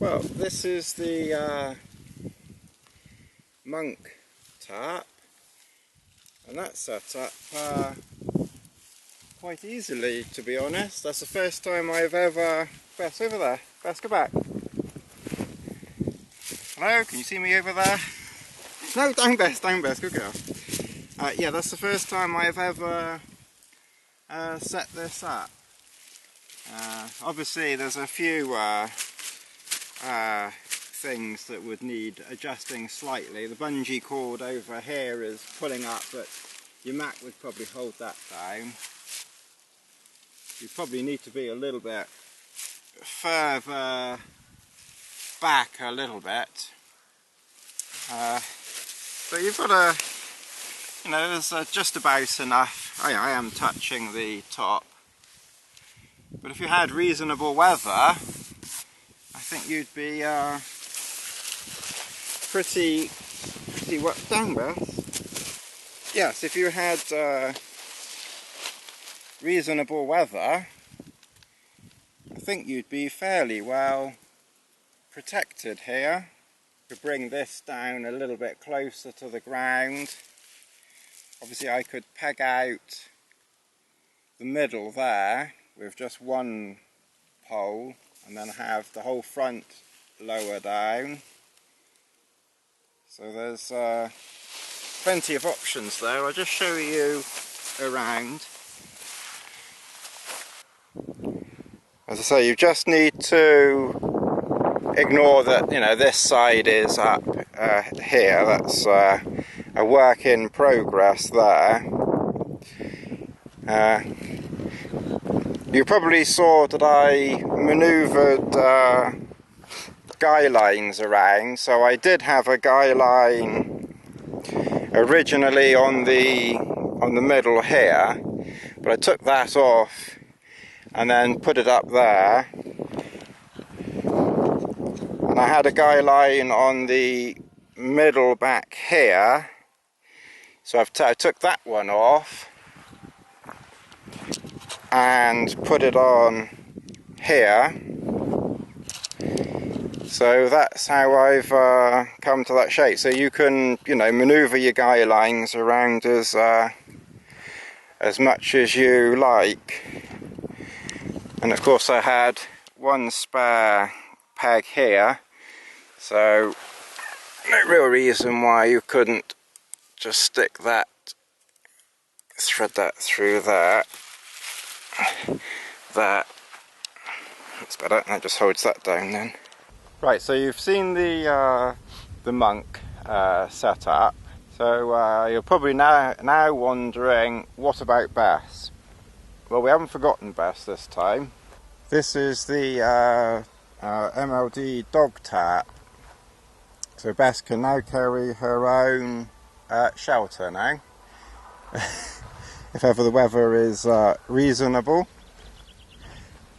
Well, this is the Monk Tarp, and that's set up quite easily, to be honest. That's the first time I've ever... Bess, over there. Bess, go back. Hello, can you see me over there? No, down Bess, good girl. Yeah, that's the first time I've ever set this up. Obviously there's a few things that would need adjusting slightly. The bungee cord over here is pulling up, but your mat would probably hold that down. You probably need to be a little bit further back a little bit. But you've got a, you know, there's just about enough. I am touching the top. But if you had reasonable weather, I think you'd be pretty down, Bess. Yes, if you had reasonable weather, I think you'd be fairly well protected here. To bring this down a little bit closer to the ground. Obviously I could peg out the middle there with just one pole and then have the whole front lower down. So there's plenty of options there. I'll just show you around. As I say, you just need to ignore that, you know, this side is up here. That's a work in progress there. You probably saw that I manoeuvred guy lines around, so I did have a guy line originally on the middle here, but I took that off and then put it up there. And I had a guy line on the middle back here, so I took that one off and put it on here. So that's how I've come to that shape. So you can, you know, manoeuvre your guy lines around as much as you like. And of course I had one spare peg here, so no real reason why you couldn't just stick that, thread that through there. That's better. That just holds that down then. Right, so you've seen the Monk set up. So you're probably now wondering, what about Bess? Well, we haven't forgotten Bess this time. This is the MLD Dog Tarp. So Bess can now carry her own shelter now. If ever the weather is reasonable.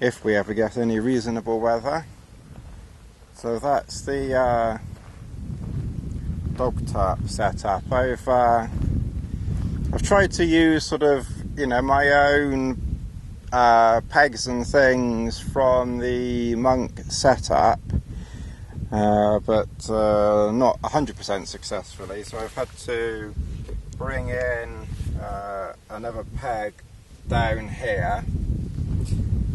If we ever get any reasonable weather. So that's the Dog Tarp setup. I've tried to use sort of, you know, my own pegs and things from the Monk setup, but not 100% successfully, so I've had to bring in another peg down here.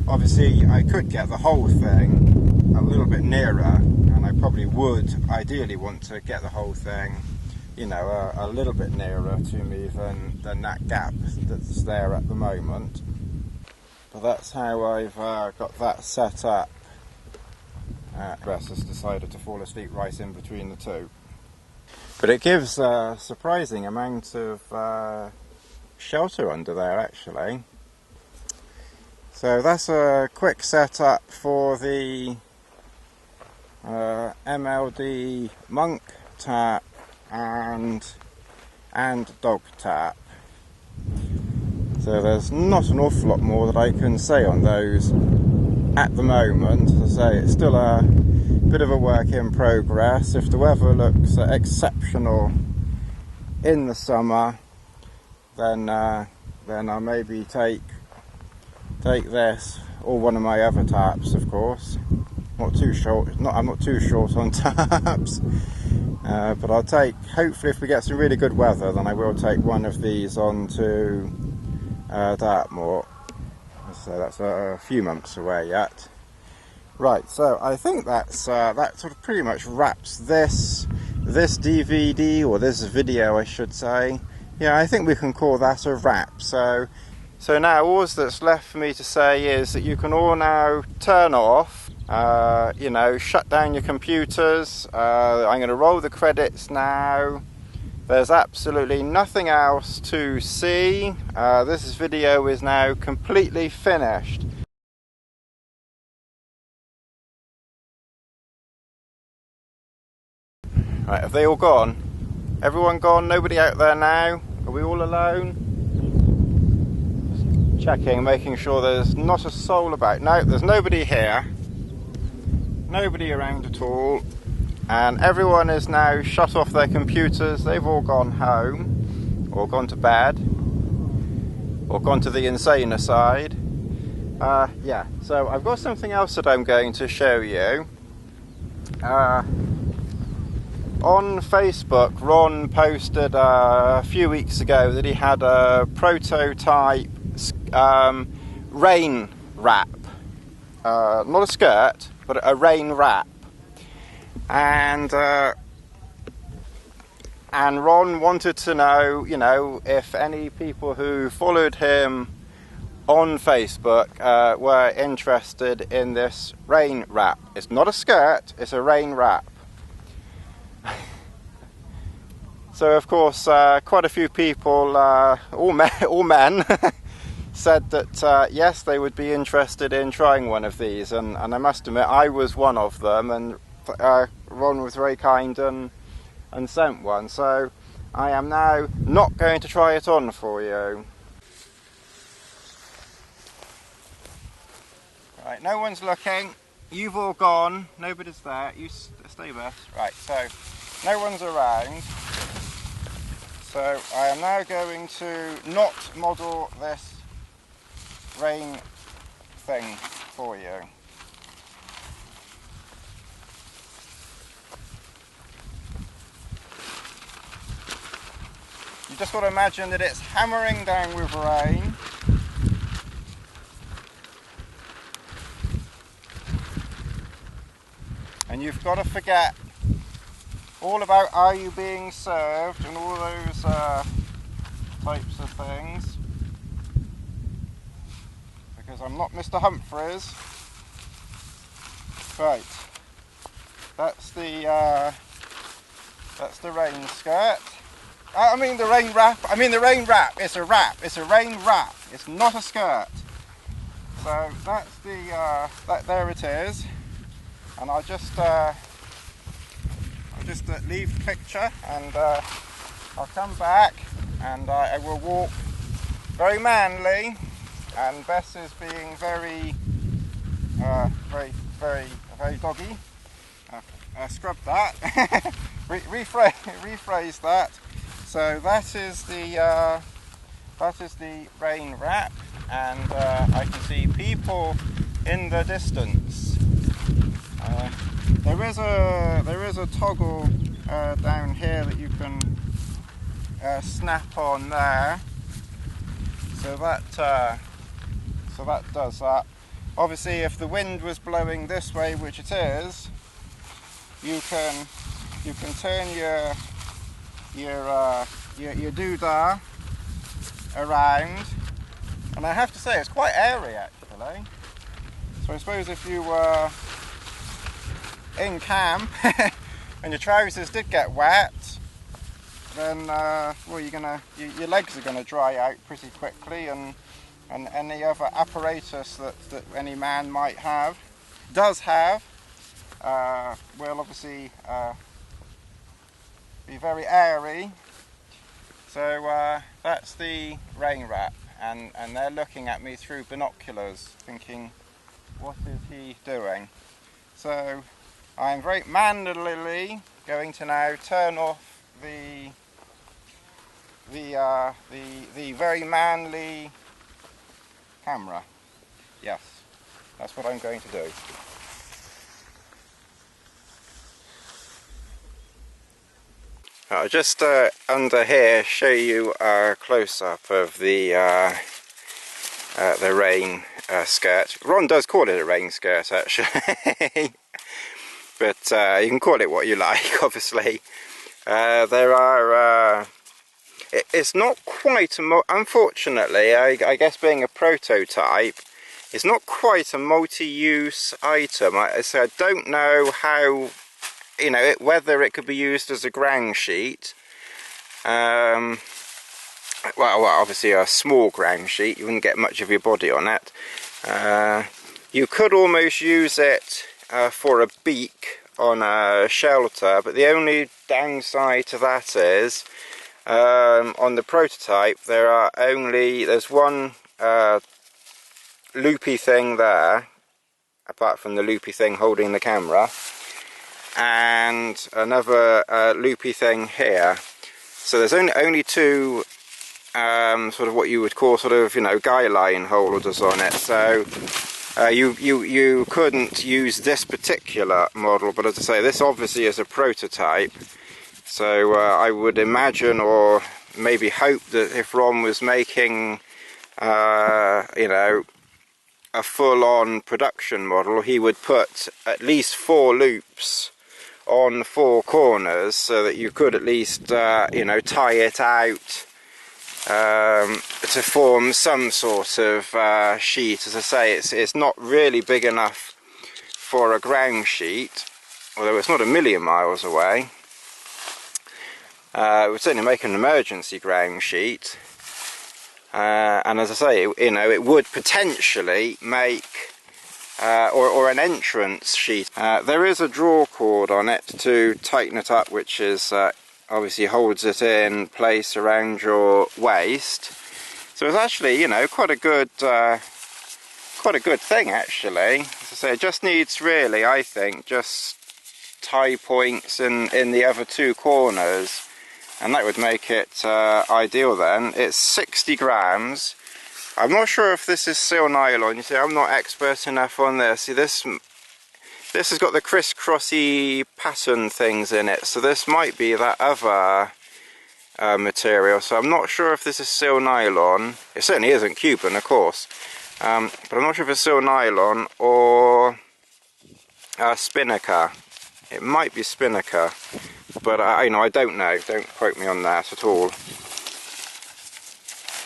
Obviously I could get the whole thing a little bit nearer, and I probably would ideally want to get the whole thing, you know, a little bit nearer to me than that gap that's there at the moment. But that's how I've got that set up. Bess has decided to fall asleep right in between the two. But it gives a surprising amount of shelter under there, actually. So that's a quick setup for the MLD Monk Tarp and Dog Tarp. So there's not an awful lot more that I can say on those at the moment. As I say, it's still a bit of a work in progress. If the weather looks exceptional in the summer, then I'll maybe take this or one of my other tarps, of course, not too short. I'm not too short on tarps, but I'll take. Hopefully, if we get some really good weather, then I will take one of these on to Dartmoor. So that's a few months away yet. Right, so I think that sort of pretty much wraps this DVD, or this video I should say. Yeah, I think we can call that a wrap. So now all that's left for me to say is that you can all now turn off, shut down your computers. I'm going to roll the credits now. There's absolutely nothing else to see. This video is now completely finished. Right, have they all gone? Everyone gone? Nobody out there now? Are we all alone? Just checking, making sure there's not a soul about. No, there's nobody here. Nobody around at all. And everyone is now shut off their computers. They've all gone home, or gone to bed, or gone to the insane aside. Yeah, so I've got something else that I'm going to show you. On Facebook, Ron posted a few weeks ago that he had a prototype rain wrap. Not a skirt, but a rain wrap. And Ron wanted to know, if any people who followed him on Facebook were interested in this rain wrap. It's not a skirt, it's a rain wrap. So of course quite a few people, all men said that yes, they would be interested in trying one of these, and I must admit I was one of them, and Ron was very kind and sent one, so I am now not going to try it on for you. Right, no one's looking. You've all gone. Nobody's there. You stay there. Right, so no one's around. So I am now going to not model this rain thing for you. You just got to imagine that it's hammering down with rain. And you've got to forget all about are you being served and all those types of things, because I'm not Mr. Humphreys. Right, that's the rain skirt. I mean the rain wrap. The rain wrap. It's a wrap. It's a rain wrap. It's not a skirt. So that's the there it is. And I'll just leave the picture, and I'll come back, and I will walk very manly, and Bess is being very doggy. Scrub that. rephrase that. So that is the rain wrap, and I can see people in the distance. There is a toggle down here that you can snap on there. So that does that. Obviously, if the wind was blowing this way, which it is, you can turn your doodah around, and I have to say it's quite airy actually. So I suppose if you were in camp and your trousers did get wet, then your legs are gonna dry out pretty quickly, and any other apparatus that any man might does have will obviously be very airy. So that's the rain wrap, and they're looking at me through binoculars thinking, what is he doing? So I'm very mannerly going to now turn off the very manly camera. Yes, that's what I'm going to do. I'll just under here show you a close-up of the rain skirt. Ron does call it a rain skirt actually, but you can call it what you like, obviously. There are it's not quite a unfortunately, I guess being a prototype, it's not quite a multi-use item. So I don't know how, you know, whether it could be used as a ground sheet. Well, obviously a small ground sheet, you wouldn't get much of your body on it. You could almost use it for a beak on a shelter, but the only downside to that is on the prototype there's one loopy thing there, apart from the loopy thing holding the camera, and another loopy thing here. So there's only two sort of what you would call sort of, you know, guy line holders on it. So you couldn't use this particular model, but as I say, this obviously is a prototype. So I would imagine, or maybe hope, that if Ron was making, you know, a full-on production model, he would put at least 4 loops on 4 corners, so that you could at least, you know, tie it out to form some sort of sheet. As I say, it's not really big enough for a ground sheet, although it's not a million miles away. It would certainly make an emergency ground sheet, and as I say, you know, it would potentially make or an entrance sheet. There is a draw cord on it to tighten it up, which is obviously holds it in place around your waist. So it's actually, you know, quite a good thing actually. As I say, it just needs really, I think, just tie points in the other 2 corners, and that would make it ideal then. It's 60 grams. I'm not sure if this is seal nylon. You see, I'm not expert enough on this. See, this has got the crisscrossy pattern things in it, so this might be that other material. So I'm not sure if this is seal nylon. It certainly isn't Cuban, of course, but I'm not sure if it's seal nylon or spinnaker. It might be spinnaker, but you know, I don't know. Don't quote me on that at all.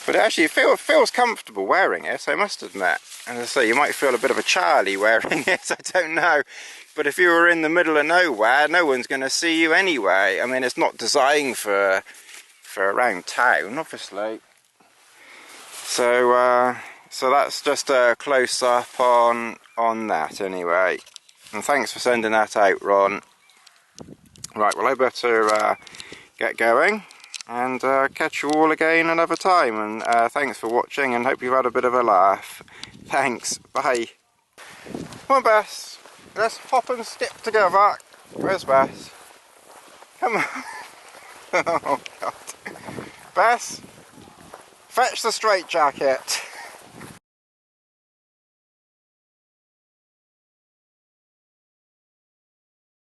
But actually, it feels comfortable wearing it, I must admit. As I say, you might feel a bit of a Charlie wearing it, I don't know. But if you were in the middle of nowhere, no one's going to see you anyway. I mean, it's not designed for around town, obviously. So so that's just a close-up on that anyway. And thanks for sending that out, Ron. Right, well, I better get going and catch you all again another time. And thanks for watching, and hope you've had a bit of a laugh. Thanks, bye. Come on, Bess, let's hop and skip together. Where's Bess? Come on. Oh God. Bess, fetch the straitjacket.